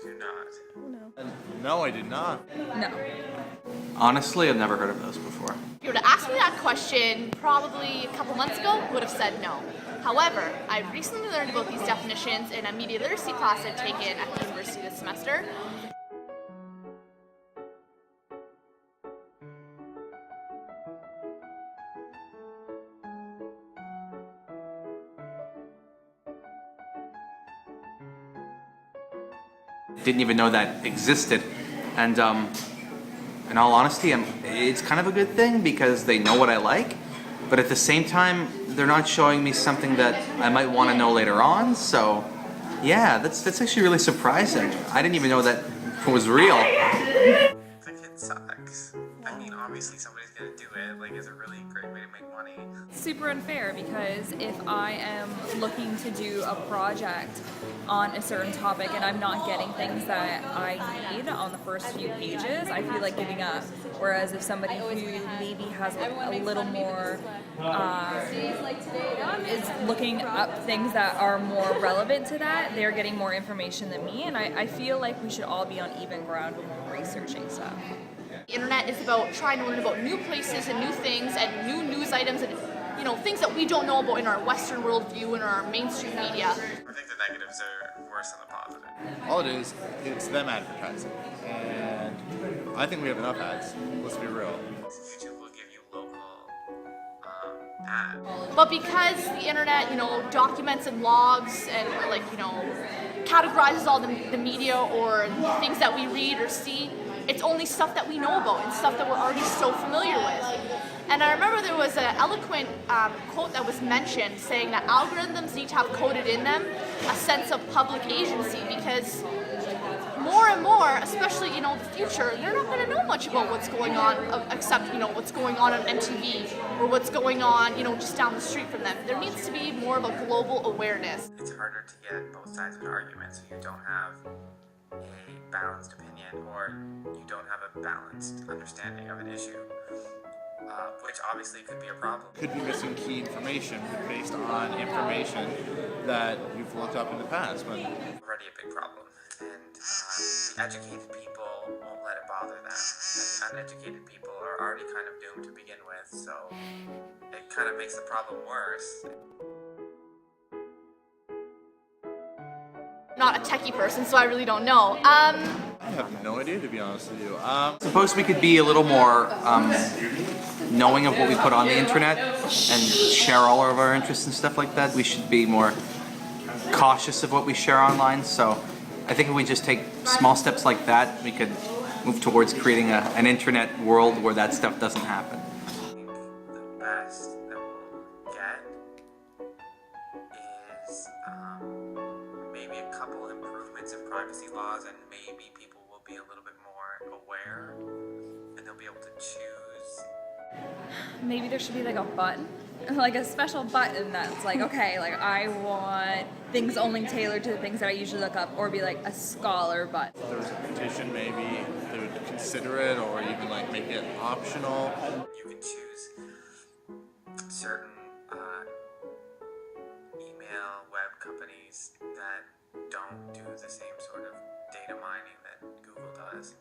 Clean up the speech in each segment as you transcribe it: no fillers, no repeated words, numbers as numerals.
did you not? No. No, I did not. No. Honestly, I've never heard of those before. If you were to ask me that question probably a couple months ago, I would have said no. However, I recently learned about these definitions in a media literacy class I've taken at the university this semester. Didn't even know that existed, and in all honesty, it's kind of a good thing because they know what I like, but at the same time, they're not showing me something that I might want to know later on. So, yeah, that's actually really surprising. I didn't even know that was real. I think it sucks. I mean, obviously somebody's gonna do it. Like, it's a really great way to make money. Super unfair, because if I am looking to do a project on a certain topic and I'm not getting things that I need on the first few pages, I feel like giving up. Whereas if somebody who maybe has a little more is looking up things that are more relevant to that, they're getting more information than me, and I feel like we should all be on even ground when we're researching stuff. The internet is about trying to learn about new places and new things and new news items and things that we don't know about in our Western worldview and our mainstream media. I think the negatives are worse than the positive. All it is, it's them advertising. And I think we have enough ads. Let's be real. YouTube will give you local ads. But because the internet, documents and logs and categorizes all the media or the things that we read or see, it's only stuff that we know about and stuff that we're already so familiar with. And I remember there was an eloquent quote that was mentioned saying that algorithms need to have coded in them a sense of public agency, because more and more, especially the future, they're not going to know much about what's going on except what's going on MTV or what's going on just down the street from them. There needs to be more of a global awareness. It's harder to get both sides of an argument, so you don't have a balanced opinion or you don't have a balanced understanding of an issue, which obviously could be a problem. Could be missing key information based on information that you've looked up in the past. But Already a big problem, and the educated people won't let it bother them, and uneducated people are already kind of doomed to begin with, so it kind of makes the problem worse. Not a techie person, so I really don't know. I have no idea, to be honest with you. Suppose we could be a little more knowing of what we put on the internet and share all of our interests and stuff like that. We should be more cautious of what we share online. So I think if we just take small steps like that, we could move towards creating an internet world where that stuff doesn't happen. I think the best that we'll get is maybe a couple improvements in privacy laws, and maybe people will be a little bit more aware and they'll be able to choose. Maybe there should be like a button, like a special button that's like, okay, like I want things only tailored to the things that I usually look up, or be like a scholar button. if there was a petition, maybe they would consider it, or even like make it optional. You can choose certain email web companies that don't do the same sort of data mining that Google does.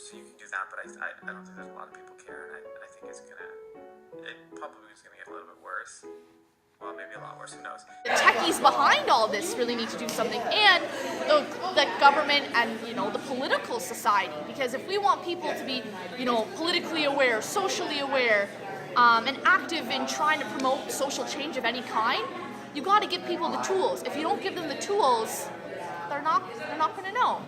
So you can do that, but I don't think there's a lot of people care, and I think it probably is gonna get a little bit worse. Well, maybe a lot worse, who knows. The techies behind all this really need to do something, and the government and the political society, because if we want people to be politically aware, socially aware, and active in trying to promote social change of any kind, you got to give people the tools. If you don't give them the tools, they're not going to know.